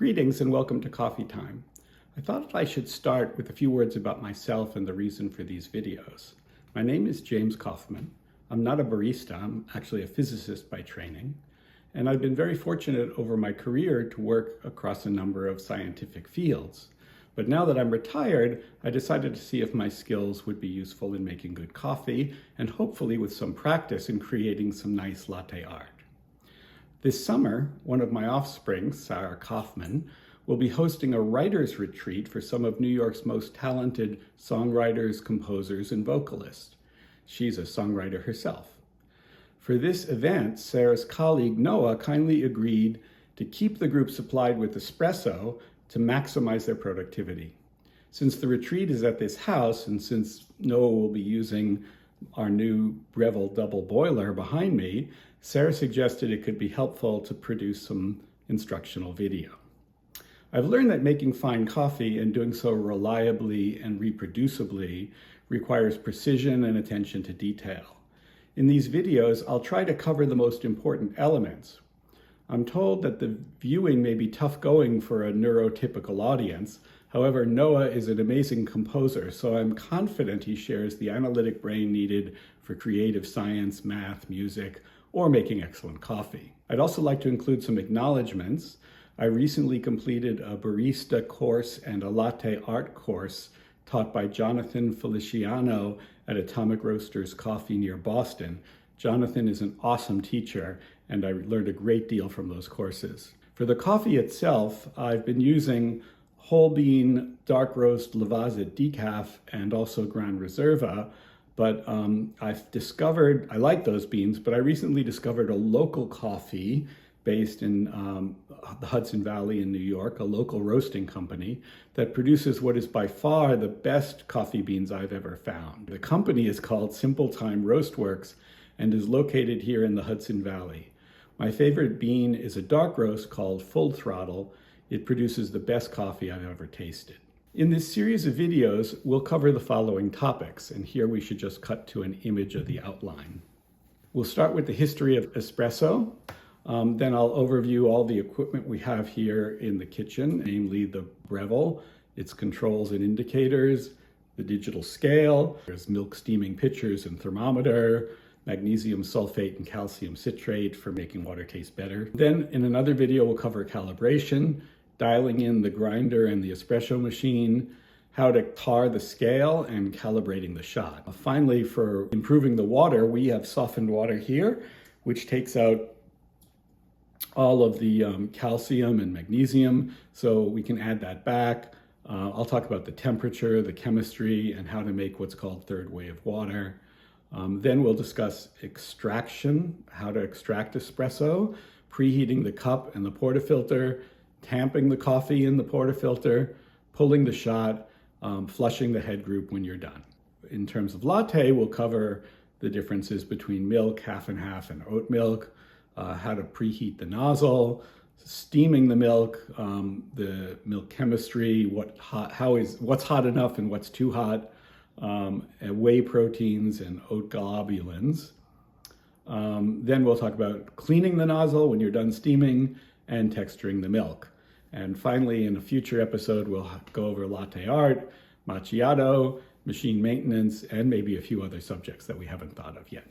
Greetings and welcome to Coffee Time. I thought I should start with a few words about myself and the reason for these videos. My name is James Kaufman. I'm not a barista, I'm actually a physicist by training, and I've been very fortunate over my career to work across a number of scientific fields. But now that I'm retired, I decided to see if my skills would be useful in making good coffee and hopefully with some practice in creating some nice latte art. This summer, one of my offspring, Sarah Kaufman, will be hosting a writer's retreat for some of New York's most talented songwriters, composers, and vocalists. She's a songwriter herself. For this event, Sarah's colleague Noah kindly agreed to keep the group supplied with espresso to maximize their productivity. Since the retreat is at this house, and since Noah will be using our new Breville double boiler behind me, Sarah suggested it could be helpful to produce some instructional video. I've learned that making fine coffee and doing so reliably and reproducibly requires precision and attention to detail. In these videos, I'll try to cover the most important elements. I'm told that the viewing may be tough going for a neurotypical audience. However, Noah is an amazing composer, so I'm confident he shares the analytic brain needed for creative science, math, music, or making excellent coffee. I'd also like to include some acknowledgements. I recently completed a barista course and a latte art course taught by Jonathan Feliciano at Atomic Roasters Coffee near Boston. Jonathan is an awesome teacher, and I learned a great deal from those courses. For the coffee itself, I've been using whole bean dark roast Lavazza decaf and also Gran Reserva, but I've discovered, I like those beans, but I recently discovered a local coffee based in the Hudson Valley in New York, a local roasting company that produces what is by far the best coffee beans I've ever found. The company is called Simple Time Roastworks and is located here in the Hudson Valley. My favorite bean is a dark roast called Full Throttle. It produces the best coffee I've ever tasted. In this series of videos, we'll cover the following topics, and here we should just cut to an image of the outline. We'll start with the history of espresso. Then I'll overview all the equipment we have here in the kitchen, namely the Breville, its controls and indicators, the digital scale, there's milk steaming pitchers and thermometer, magnesium sulfate and calcium citrate for making water taste better. Then in another video, we'll cover calibration, dialing in the grinder and the espresso machine, how to tar the scale, and calibrating the shot. Finally, for improving the water, we have softened water here, which takes out all of the calcium and magnesium, so we can add that back. I'll talk about the temperature, the chemistry, and how to make what's called third wave water. Then we'll discuss extraction, how to extract espresso, preheating the cup and the portafilter, tamping the coffee in the portafilter, pulling the shot, flushing the head group when you're done. In terms of latte, we'll cover the differences between milk, half and half, and oat milk, how to preheat the nozzle, steaming the milk chemistry, what's hot enough and what's too hot, whey proteins and oat globulins. Then we'll talk about cleaning the nozzle when you're done steaming and texturing the milk. And finally, in a future episode, we'll go over latte art, macchiato, machine maintenance, and maybe a few other subjects that we haven't thought of yet.